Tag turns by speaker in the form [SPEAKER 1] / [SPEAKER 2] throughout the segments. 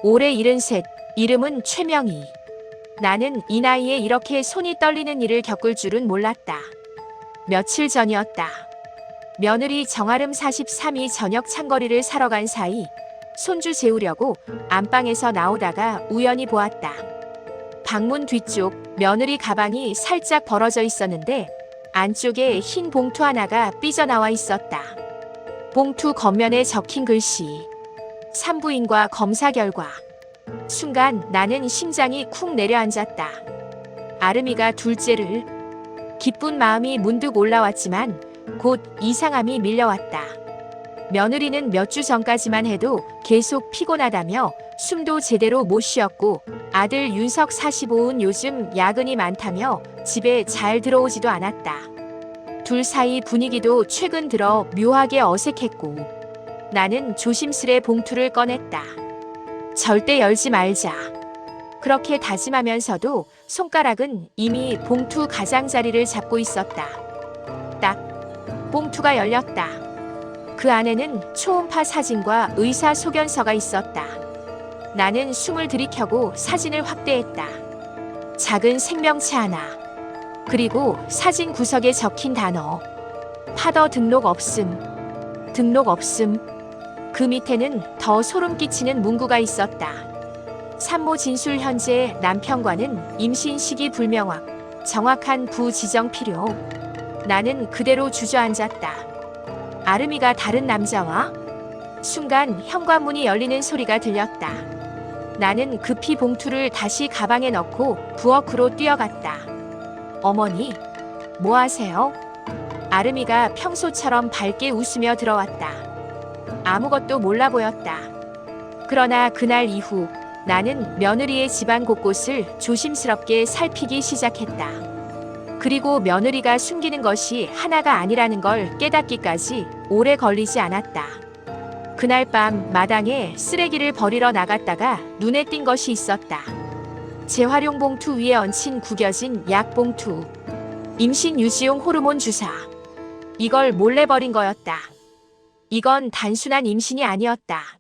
[SPEAKER 1] 올해 73, 이름은 최명희. 나는 이 나이에 이렇게 손이 떨리는 일을 겪을 줄은 몰랐다. 며칠 전이었다. 며느리 정아름 43이 저녁 찬거리를 사러 간 사이 손주 재우려고 안방에서 나오다가 우연히 보았다. 방문 뒤쪽 며느리 가방이 살짝 벌어져 있었는데 안쪽에 흰 봉투 하나가 삐져나와 있었다. 봉투 겉면에 적힌 글씨. 산부인과 검사 결과. 순간 나는 심장이 쿵 내려앉았다. 아름이가 둘째를. 기쁜 마음이 문득 올라왔지만 곧 이상함이 밀려왔다. 며느리는 몇 주 전까지만 해도 계속 피곤하다며 숨도 제대로 못 쉬었고 아들 윤석 45은 요즘 야근이 많다며 집에 잘 들어오지도 않았다. 둘 사이 분위기도 최근 들어 묘하게 어색했고 나는 조심스레 봉투를 꺼냈다. 절대 열지 말자. 그렇게 다짐하면서도 손가락은 이미 봉투 가장자리를 잡고 있었다. 딱! 봉투가 열렸다. 그 안에는 초음파 사진과 의사 소견서가 있었다. 나는 숨을 들이켜고 사진을 확대했다. 작은 생명체 하나. 그리고 사진 구석에 적힌 단어. 파더 등록 없음. 등록 없음. 그 밑에는 더 소름 끼치는 문구가 있었다. 산모 진술 현재 남편과는 임신 시기 불명확. 정확한 부지정 필요. 나는 그대로 주저앉았다. 아름이가 다른 남자와? 순간 현관문이 열리는 소리가 들렸다. 나는 급히 봉투를 다시 가방에 넣고 부엌으로 뛰어갔다. 어머니, 뭐 하세요? 아름이가 평소처럼 밝게 웃으며 들어왔다. 아무것도 몰라 보였다. 그러나 그날 이후 나는 며느리의 집안 곳곳을 조심스럽게 살피기 시작했다. 그리고 며느리가 숨기는 것이 하나가 아니라는 걸 깨닫기까지 오래 걸리지 않았다. 그날 밤 마당에 쓰레기를 버리러 나갔다가 눈에 띈 것이 있었다. 재활용 봉투 위에 얹힌 구겨진 약 봉투. 임신 유지용 호르몬 주사. 이걸 몰래 버린 거였다. 이건 단순한 임신이 아니었다.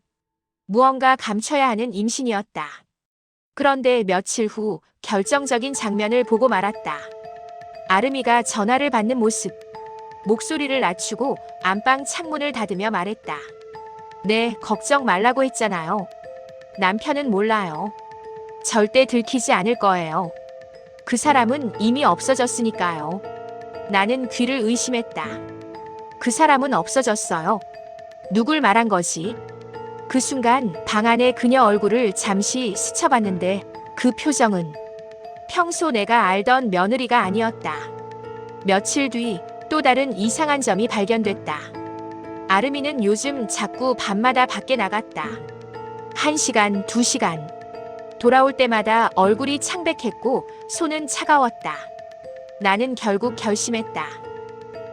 [SPEAKER 1] 무언가 감춰야 하는 임신이었다. 그런데 며칠 후 결정적인 장면을 보고 말았다. 아름이가 전화를 받는 모습. 목소리를 낮추고 안방 창문을 닫으며 말했다. 네, 걱정 말라고 했잖아요. 남편은 몰라요. 절대 들키지 않을 거예요. 그 사람은 이미 없어졌으니까요. 나는 귀를 의심했다. 그 사람은 없어졌어요. 누굴 말한 거지? 그 순간 방 안에 그녀 얼굴을 잠시 스쳐봤는데 그 표정은 평소 내가 알던 며느리가 아니었다. 며칠 뒤 또 다른 이상한 점이 발견됐다. 아름이는 요즘 자꾸 밤마다 밖에 나갔다. 1시간, 2시간. 돌아올 때마다 얼굴이 창백했고 손은 차가웠다. 나는 결국 결심했다.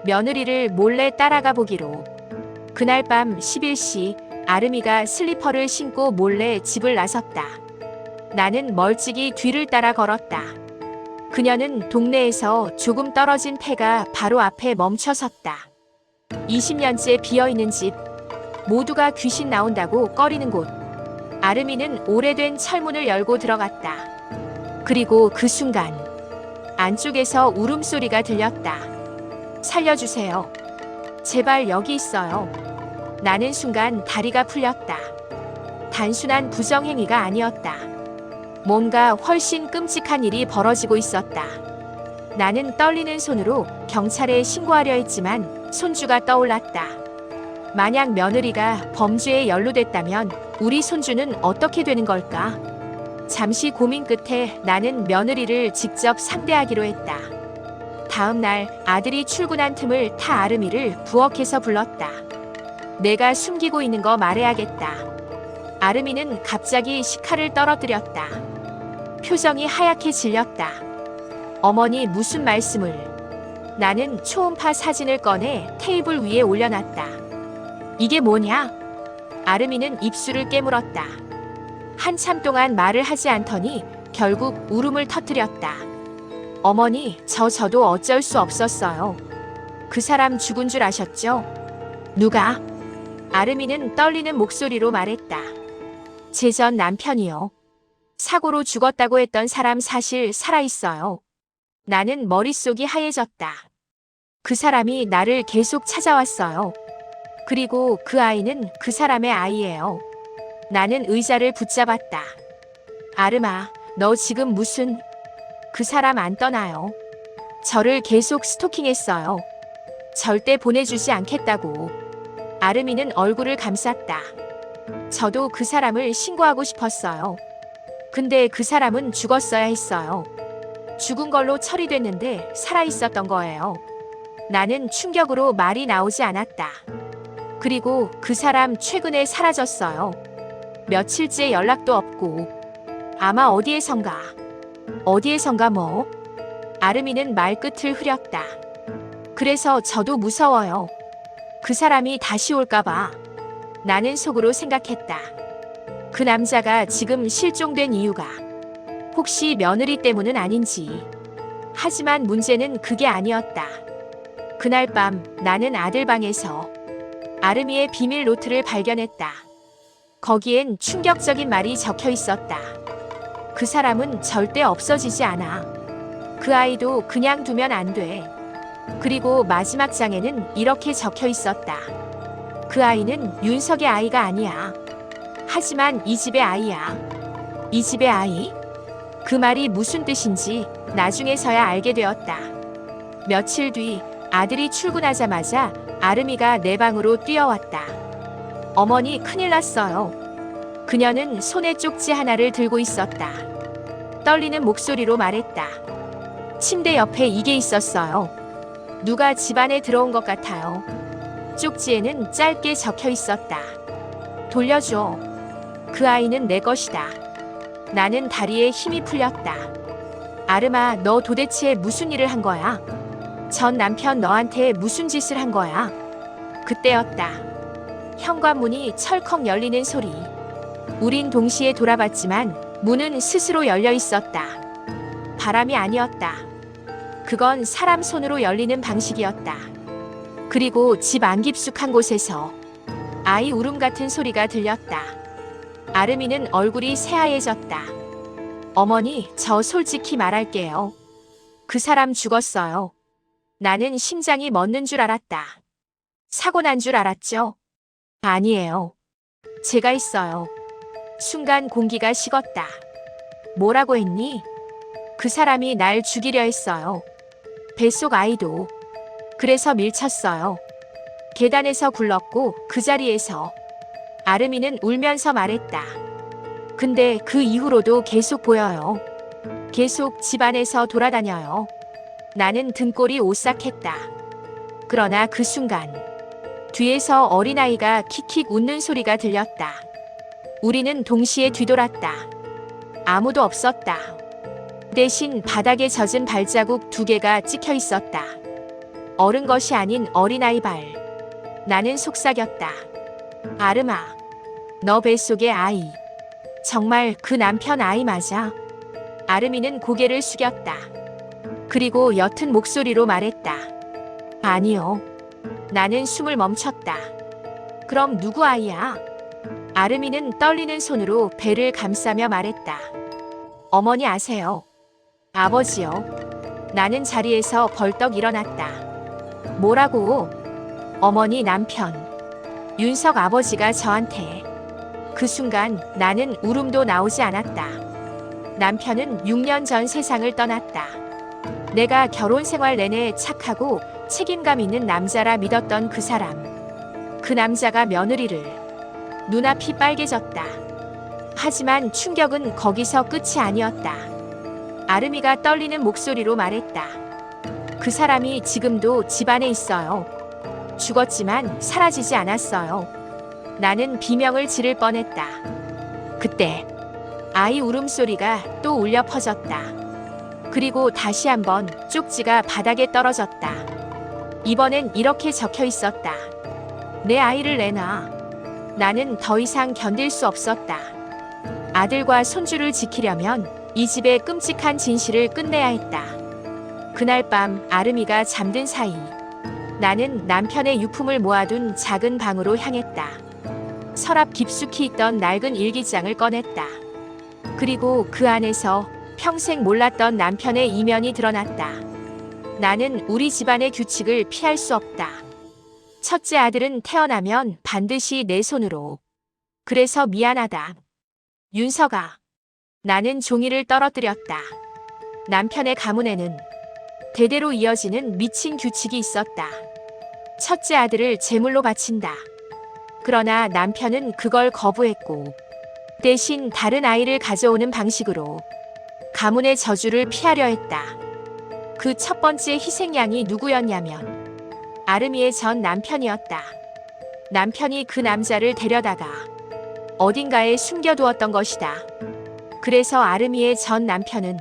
[SPEAKER 1] 며느리를 몰래 따라가 보기로. 그날 밤 11시 아름이가 슬리퍼를 신고 몰래 집을 나섰다. 나는 멀찍이 뒤를 따라 걸었다. 그녀는 동네에서 조금 떨어진 폐가 바로 앞에 멈춰 섰다. 20년째 비어있는 집. 모두가 귀신 나온다고 꺼리는 곳. 아름이는 오래된 철문을 열고 들어갔다. 그리고 그 순간 안쪽에서 울음소리가 들렸다. 살려주세요. 제발 여기 있어요. 나는 순간 다리가 풀렸다. 단순한 부정행위가 아니었다. 뭔가 훨씬 끔찍한 일이 벌어지고 있었다. 나는 떨리는 손으로 경찰에 신고하려 했지만 손주가 떠올랐다. 만약 며느리가 범죄에 연루됐다면 우리 손주는 어떻게 되는 걸까? 잠시 고민 끝에 나는 며느리를 직접 상대하기로 했다. 다음 날 아들이 출근한 틈을 타 아름이를 부엌에서 불렀다. 내가 숨기고 있는 거 말해야겠다. 아름이는 갑자기 식칼을 떨어뜨렸다. 표정이 하얗게 질렸다. 어머니 무슨 말씀을? 나는 초음파 사진을 꺼내 테이블 위에 올려놨다. 이게 뭐냐? 아름이는 입술을 깨물었다. 한참 동안 말을 하지 않더니 결국 울음을 터뜨렸다. 어머니, 저도 어쩔 수 없었어요. 그 사람 죽은 줄 아셨죠? 누가? 아름이는 떨리는 목소리로 말했다. 제 전 남편이요. 사고로 죽었다고 했던 사람 사실 살아있어요. 나는 머릿속이 하얘졌다. 그 사람이 나를 계속 찾아왔어요. 그리고 그 아이는 그 사람의 아이예요. 나는 의자를 붙잡았다. 아름아, 너 지금 무슨... 그 사람 안 떠나요. 저를 계속 스토킹했어요. 절대 보내주지 않겠다고. 아름이는 얼굴을 감쌌다. 저도 그 사람을 신고하고 싶었어요. 근데 그 사람은 죽었어야 했어요. 죽은 걸로 처리됐는데 살아있었던 거예요. 나는 충격으로 말이 나오지 않았다. 그리고 그 사람 최근에 사라졌어요. 며칠째 연락도 없고. 아마 어디에선가 뭐. 아름이는 말끝을 흐렸다. 그래서 저도 무서워요. 그 사람이 다시 올까봐. 나는 속으로 생각했다. 그 남자가 지금 실종된 이유가 혹시 며느리 때문은 아닌지. 하지만 문제는 그게 아니었다. 그날 밤 나는 아들 방에서 아름이의 비밀 노트를 발견했다. 거기엔 충격적인 말이 적혀 있었다. 그 사람은 절대 없어지지 않아. 그 아이도 그냥 두면 안 돼. 그리고 마지막 장에는 이렇게 적혀 있었다. 그 아이는 윤석의 아이가 아니야. 하지만 이 집의 아이야. 이 집의 아이? 그 말이 무슨 뜻인지 나중에서야 알게 되었다. 며칠 뒤 아들이 출근하자마자 아름이가 내 방으로 뛰어왔다. 어머니, 큰일 났어요. 그녀는 손에 쪽지 하나를 들고 있었다. 떨리는 목소리로 말했다. 침대 옆에 이게 있었어요. 누가 집안에 들어온 것 같아요. 쪽지에는 짧게 적혀 있었다. 돌려줘. 그 아이는 내 것이다. 나는 다리에 힘이 풀렸다. 아름아, 너 도대체 무슨 일을 한 거야? 전 남편 너한테 무슨 짓을 한 거야? 그때였다. 현관문이 철컥 열리는 소리. 우린 동시에 돌아봤지만 문은 스스로 열려 있었다. 바람이 아니었다. 그건 사람 손으로 열리는 방식이었다. 그리고 집 안 깊숙한 곳에서 아이 울음 같은 소리가 들렸다. 아름이는 얼굴이 새하얘졌다. 어머니, 저 솔직히 말할게요. 그 사람 죽었어요. 나는 심장이 멎는 줄 알았다. 사고 난 줄 알았죠? 아니에요. 제가 했어요. 순간 공기가 식었다. 뭐라고 했니? 그 사람이 날 죽이려 했어요. 뱃속 아이도. 그래서 밀쳤어요. 계단에서 굴렀고 그 자리에서. 아름이는 울면서 말했다. 근데 그 이후로도 계속 보여요. 계속 집안에서 돌아다녀요. 나는 등골이 오싹했다. 그러나 그 순간 뒤에서 어린아이가 킥킥 웃는 소리가 들렸다. 우리는 동시에 뒤돌았다. 아무도 없었다. 대신 바닥에 젖은 발자국 2개가 찍혀 있었다. 어른 것이 아닌 어린아이 발. 나는 속삭였다. 아름아, 너 뱃속의 아이. 정말 그 남편 아이 맞아? 아름이는 고개를 숙였다. 그리고 옅은 목소리로 말했다. 아니요. 나는 숨을 멈췄다. 그럼 누구 아이야? 아름이는 떨리는 손으로 배를 감싸며 말했다. 어머니 아세요? 아버지요. 나는 자리에서 벌떡 일어났다. 뭐라고? 어머니 남편. 윤석 아버지가 저한테. 그 순간 나는 울음도 나오지 않았다. 남편은 6년 전 세상을 떠났다. 내가 결혼 생활 내내 착하고 책임감 있는 남자라 믿었던 그 사람. 그 남자가 며느리를. 눈앞이 빨개졌다. 하지만 충격은 거기서 끝이 아니었다. 아름이가 떨리는 목소리로 말했다. 그 사람이 지금도 집안에 있어요. 죽었지만 사라지지 않았어요. 나는 비명을 지를 뻔했다. 그때 아이 울음소리가 또 울려 퍼졌다. 그리고 다시 한번 쪽지가 바닥에 떨어졌다. 이번엔 이렇게 적혀 있었다. 내 아이를 내놔. 나는 더 이상 견딜 수 없었다. 아들과 손주를 지키려면 이 집의 끔찍한 진실을 끝내야 했다. 그날 밤 아름이가 잠든 사이 나는 남편의 유품을 모아둔 작은 방으로 향했다. 서랍 깊숙이 있던 낡은 일기장을 꺼냈다. 그리고 그 안에서 평생 몰랐던 남편의 이면이 드러났다. 나는 우리 집안의 규칙을 피할 수 없다. 첫째 아들은 태어나면 반드시 내 손으로. 그래서 미안하다. 윤서가. 나는 종이를 떨어뜨렸다. 남편의 가문에는 대대로 이어지는 미친 규칙이 있었다. 첫째 아들을 제물로 바친다. 그러나 남편은 그걸 거부했고 대신 다른 아이를 가져오는 방식으로 가문의 저주를 피하려 했다. 그 첫 번째 희생양이 누구였냐면 아름이의 전 남편이었다. 남편이 그 남자를 데려다가 어딘가에 숨겨두었던 것이다. 그래서 아름이의 전 남편은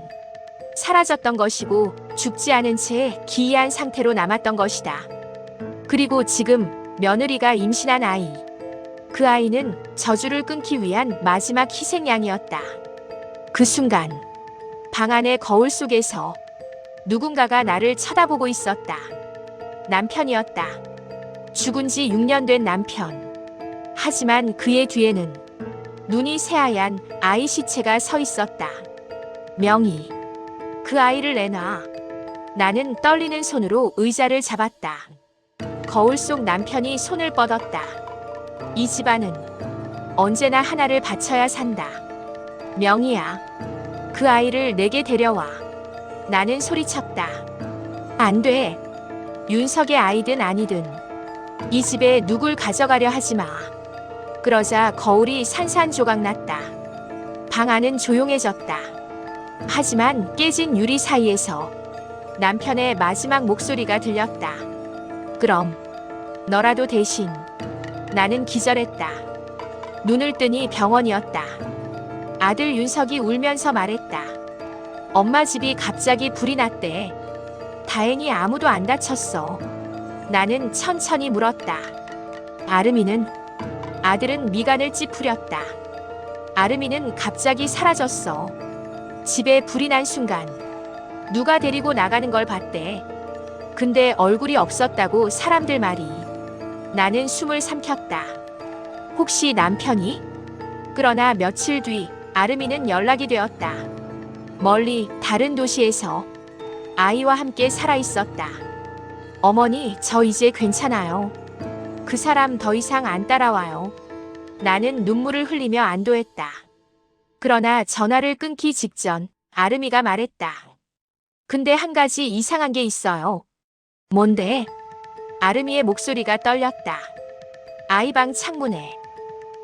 [SPEAKER 1] 사라졌던 것이고 죽지 않은 채 기이한 상태로 남았던 것이다. 그리고 지금 며느리가 임신한 아이. 그 아이는 저주를 끊기 위한 마지막 희생양이었다. 그 순간 방 안의 거울 속에서 누군가가 나를 쳐다보고 있었다. 남편이었다. 죽은 지 6년 된 남편. 하지만 그의 뒤에는 눈이 새하얀 아이 시체가 서 있었다. 명희. 그 아이를 내놔. 나는 떨리는 손으로 의자를 잡았다. 거울 속 남편이 손을 뻗었다. 이 집안은 언제나 하나를 바쳐야 산다. 명희야. 그 아이를 내게 데려와. 나는 소리쳤다. 안 돼. 윤석의 아이든 아니든 이 집에 누굴 가져가려 하지 마. 그러자 거울이 산산조각났다. 방 안은 조용해졌다. 하지만 깨진 유리 사이에서 남편의 마지막 목소리가 들렸다. 그럼 너라도 대신. 나는 기절했다. 눈을 뜨니 병원이었다. 아들 윤석이 울면서 말했다. 엄마 집이 갑자기 불이 났대. 다행히 아무도 안 다쳤어. 나는 천천히 물었다. 아름이는? 아들은 미간을 찌푸렸다. 아름이는 갑자기 사라졌어. 집에 불이 난 순간 누가 데리고 나가는 걸 봤대. 근데 얼굴이 없었다고 사람들 말이. 나는 숨을 삼켰다. 혹시 남편이? 그러나 며칠 뒤 아름이는 연락이 되었다. 멀리 다른 도시에서 아이와 함께 살아 있었다. 어머니, 저 이제 괜찮아요. 그 사람 더 이상 안 따라와요. 나는 눈물을 흘리며 안도했다. 그러나 전화를 끊기 직전 아름이가 말했다. 근데 한 가지 이상한 게 있어요. 뭔데? 아름이의 목소리가 떨렸다. 아이 방 창문에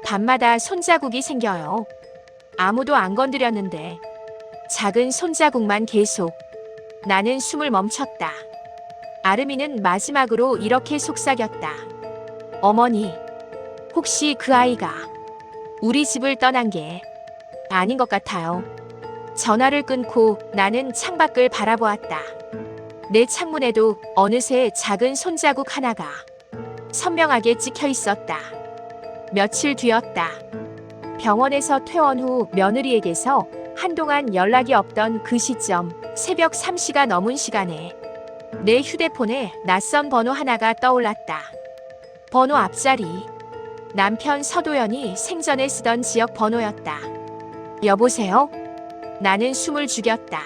[SPEAKER 1] 밤마다 손자국이 생겨요. 아무도 안 건드렸는데 작은 손자국만 계속. 나는 숨을 멈췄다. 아름이는 마지막으로 이렇게 속삭였다. 어머니, 혹시 그 아이가 우리 집을 떠난 게 아닌 것 같아요. 전화를 끊고 나는 창밖을 바라보았다. 내 창문에도 어느새 작은 손자국 하나가 선명하게 찍혀 있었다. 며칠 뒤였다. 병원에서 퇴원 후 며느리에게서 한동안 연락이 없던 그 시점, 새벽 3시가 넘은 시간에 내 휴대폰에 낯선 번호 하나가 떠올랐다. 번호 앞자리. 남편 서도연이 생전에 쓰던 지역 번호였다. 여보세요? 나는 숨을 죽였다.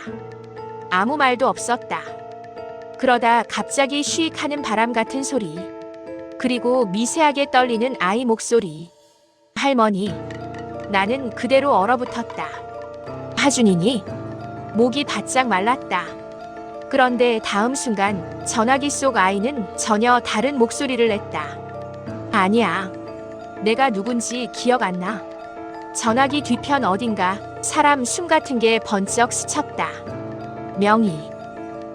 [SPEAKER 1] 아무 말도 없었다. 그러다 갑자기 쉬익 하는 바람 같은 소리. 그리고 미세하게 떨리는 아이 목소리. 할머니. 나는 그대로 얼어붙었다. 하준이니? 목이 바짝 말랐다. 그런데 다음 순간 전화기 속 아이는 전혀 다른 목소리를 냈다. 아니야. 내가 누군지 기억 안 나. 전화기 뒤편 어딘가 사람 숨 같은 게 번쩍 스쳤다. 명희.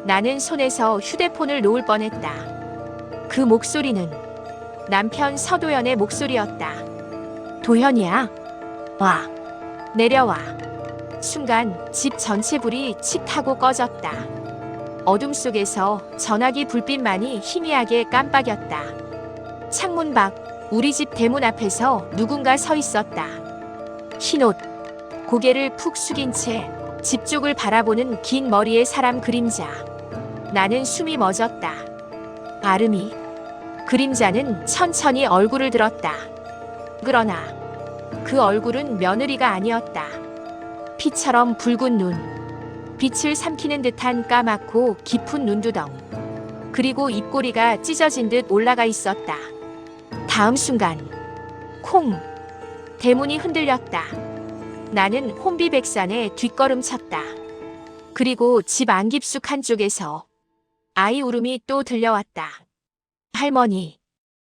[SPEAKER 1] 나는 손에서 휴대폰을 놓을 뻔했다. 그 목소리는 남편 서도연의 목소리였다. 도현이야. 와. 내려와. 순간 집 전체 불이 칙 하고 꺼졌다. 어둠 속에서 전화기 불빛만이 희미하게 깜빡였다. 창문 밖 우리 집 대문 앞에서 누군가 서 있었다. 흰옷, 고개를 푹 숙인 채 집 쪽을 바라보는 긴 머리의 사람 그림자. 나는 숨이 멎었다. 아름이. 그림자는 천천히 얼굴을 들었다. 그러나 그 얼굴은 며느리가 아니었다. 피처럼 붉은 눈, 빛을 삼키는 듯한 까맣고 깊은 눈두덩, 그리고 입꼬리가 찢어진 듯 올라가 있었다. 다음 순간 콩! 대문이 흔들렸다. 나는 혼비백산에 뒷걸음쳤다. 그리고 집 안 깊숙한 쪽에서 아이 울음이 또 들려왔다. 할머니,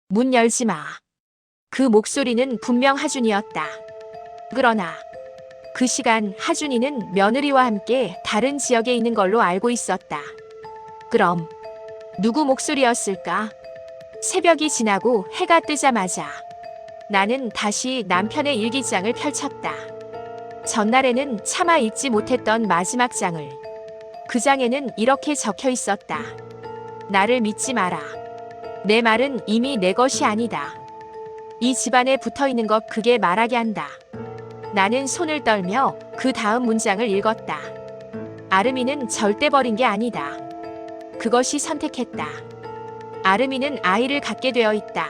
[SPEAKER 1] 문 열지 마. 그 목소리는 분명 하준이었다. 그러나 그 시간 하준이는 며느리와 함께 다른 지역에 있는 걸로 알고 있었다. 그럼 누구 목소리였을까? 새벽이 지나고 해가 뜨자마자 나는 다시 남편의 일기장을 펼쳤다. 전날에는 차마 읽지 못했던 마지막 장을. 그 장에는 이렇게 적혀 있었다. 나를 믿지 마라. 내 말은 이미 내 것이 아니다. 이 집안에 붙어 있는 것 그게 말하게 한다. 나는 손을 떨며 그 다음 문장을 읽었다. 아름이는 절대 버린 게 아니다. 그것이 선택했다. 아름이는 아이를 갖게 되어 있다.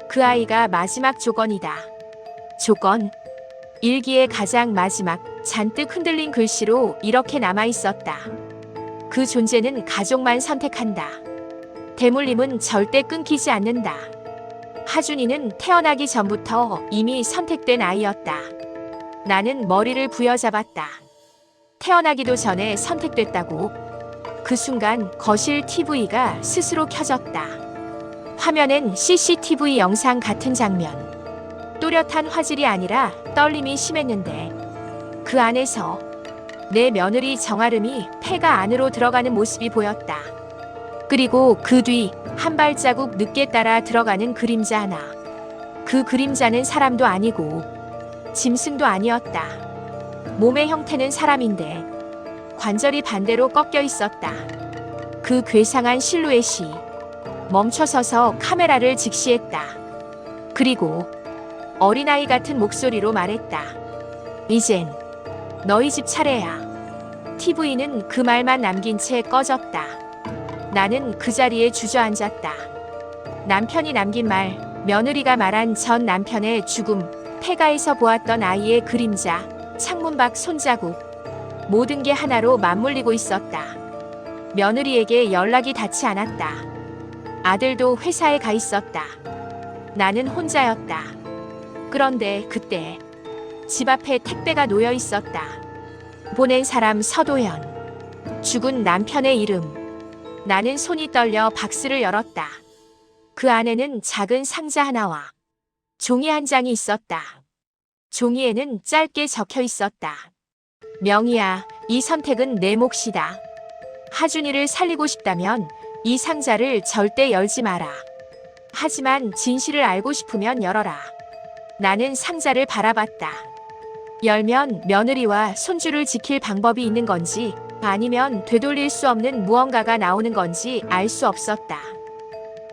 [SPEAKER 1] 그 아이가 마지막 조건이다. 조건. 일기의 가장 마지막 잔뜩 흔들린 글씨로 이렇게 남아 있었다. 그 존재는 가족만 선택한다. 대물림은 절대 끊기지 않는다. 하준이는 태어나기 전부터 이미 선택된 아이였다. 나는 머리를 부여잡았다. 태어나기도 전에 선택됐다고. 그 순간 거실 TV가 스스로 켜졌다. 화면엔 CCTV 영상 같은 장면. 또렷한 화질이 아니라 떨림이 심했는데 그 안에서 내 며느리 정아름이 폐가 안으로 들어가는 모습이 보였다. 그리고 그 뒤 한 발자국 늦게 따라 들어가는 그림자 하나. 그 그림자는 사람도 아니고 짐승도 아니었다. 몸의 형태는 사람인데 관절이 반대로 꺾여 있었다. 그 괴상한 실루엣이 멈춰서서 카메라를 직시했다. 그리고 어린아이 같은 목소리로 말했다. 이젠 너희 집 차례야. TV는 그 말만 남긴 채 꺼졌다. 나는 그 자리에 주저앉았다. 남편이 남긴 말, 며느리가 말한 전 남편의 죽음, 폐가에서 보았던 아이의 그림자, 창문 밖 손자국, 모든 게 하나로 맞물리고 있었다. 며느리에게 연락이 닿지 않았다. 아들도 회사에 가 있었다. 나는 혼자였다. 그런데 그때 집 앞에 택배가 놓여 있었다. 보낸 사람 서도현. 죽은 남편의 이름. 나는 손이 떨려 박스를 열었다. 그 안에는 작은 상자 하나와 종이 한 장이 있었다. 종이에는 짧게 적혀 있었다. 명희야, 이 선택은 내 몫이다. 하준이를 살리고 싶다면 이 상자를 절대 열지 마라. 하지만 진실을 알고 싶으면 열어라. 나는 상자를 바라봤다. 열면 며느리와 손주를 지킬 방법이 있는 건지 아니면 되돌릴 수 없는 무언가가 나오는 건지 알 수 없었다.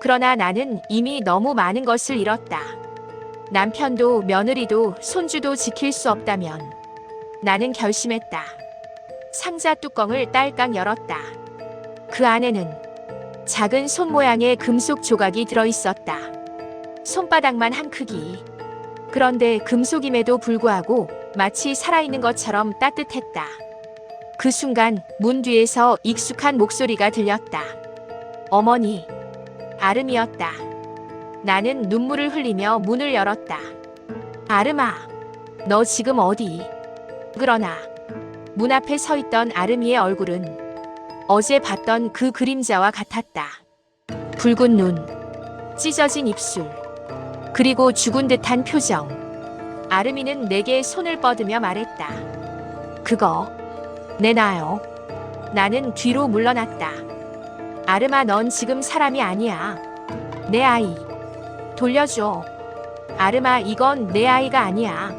[SPEAKER 1] 그러나 나는 이미 너무 많은 것을 잃었다. 남편도 며느리도 손주도 지킬 수 없다면 나는 결심했다. 상자 뚜껑을 딸깍 열었다. 그 안에는 작은 손 모양의 금속 조각이 들어있었다. 손바닥만 한 크기. 그런데 금속임에도 불구하고 마치 살아있는 것처럼 따뜻했다. 그 순간 문 뒤에서 익숙한 목소리가 들렸다. 어머니. 아름이었다. 나는 눈물을 흘리며 문을 열었다. 아름아, 너 지금 어디? 그러나 문 앞에 서 있던 아름이의 얼굴은 어제 봤던 그 그림자와 같았다. 붉은 눈, 찢어진 입술, 그리고 죽은 듯한 표정. 아름이는 내게 손을 뻗으며 말했다. 그거 내놔요. 나는 뒤로 물러났다. 아름아, 넌 지금 사람이 아니야. 내 아이. 돌려줘. 아름아, 이건 내 아이가 아니야.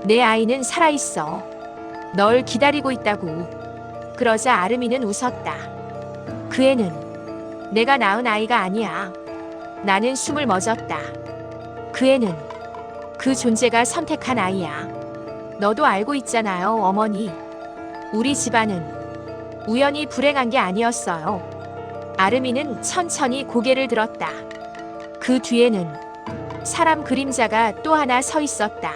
[SPEAKER 1] 내 아이는 살아있어. 널 기다리고 있다고. 그러자 아름이는 웃었다. 그 애는 내가 낳은 아이가 아니야. 나는 숨을 멎었다. 그 애는 그 존재가 선택한 아이야. 너도 알고 있잖아요, 어머니. 우리 집안은 우연히 불행한 게 아니었어요. 아름이는 천천히 고개를 들었다. 그 뒤에는 사람 그림자가 또 하나 서 있었다.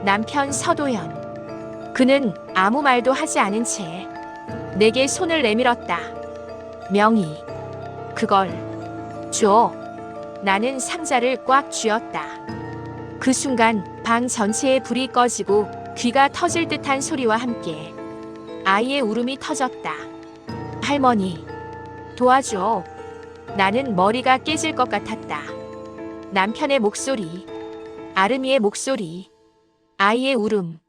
[SPEAKER 1] 남편 서도현. 그는 아무 말도 하지 않은 채 내게 손을 내밀었다. 명희, 그걸 줘. 나는 상자를 꽉 쥐었다. 그 순간 방 전체에 불이 꺼지고 귀가 터질 듯한 소리와 함께 아이의 울음이 터졌다. 할머니, 도와줘. 나는 머리가 깨질 것 같았다. 남편의 목소리, 아름이의 목소리, 아이의 울음,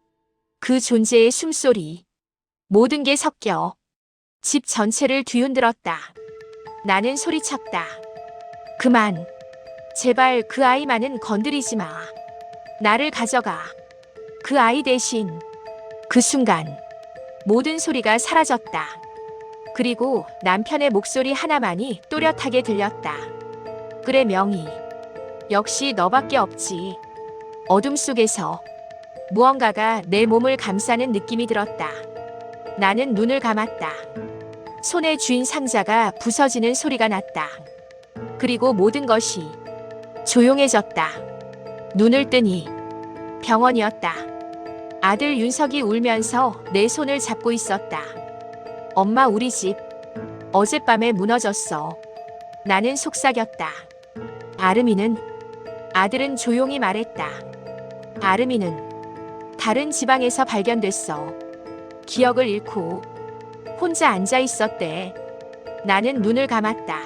[SPEAKER 1] 그 존재의 숨소리, 모든 게 섞여 집 전체를 뒤흔들었다. 나는 소리쳤다. 그만. 제발 그 아이만은 건드리지 마. 나를 가져가. 그 아이 대신. 그 순간 모든 소리가 사라졌다. 그리고 남편의 목소리 하나만이 또렷하게 들렸다. 그래 명희. 역시 너밖에 없지. 어둠 속에서 무언가가 내 몸을 감싸는 느낌이 들었다. 나는 눈을 감았다. 손에 쥔 상자가 부서지는 소리가 났다. 그리고 모든 것이 조용해졌다. 눈을 뜨니 병원이었다. 아들 윤석이 울면서 내 손을 잡고 있었다. 엄마, 우리 집 어젯밤에 무너졌어. 나는 속삭였다. 아름이는? 아들은 조용히 말했다. 아름이는 다른 지방에서 발견됐어. 기억을 잃고 혼자 앉아 있었대. 나는 눈을 감았다.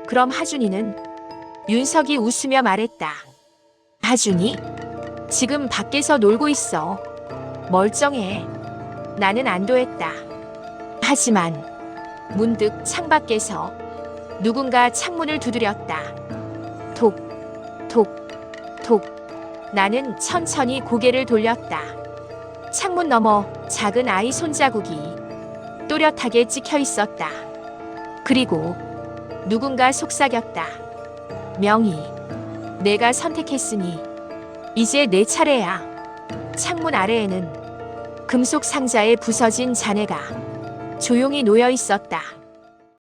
[SPEAKER 1] 그럼 하준이는? 윤석이 웃으며 말했다. 하준이? 지금 밖에서 놀고 있어. 멀쩡해. 나는 안도했다. 하지만 문득 창밖에서 누군가 창문을 두드렸다. 톡, 톡, 톡. 나는 천천히 고개를 돌렸다. 창문 너머 작은 아이 손자국이 또렷하게 찍혀 있었다. 그리고 누군가 속삭였다. 명희, 내가 선택했으니 이제 내 차례야. 창문 아래에는 금속 상자에 부서진 잔해가 조용히 놓여 있었다.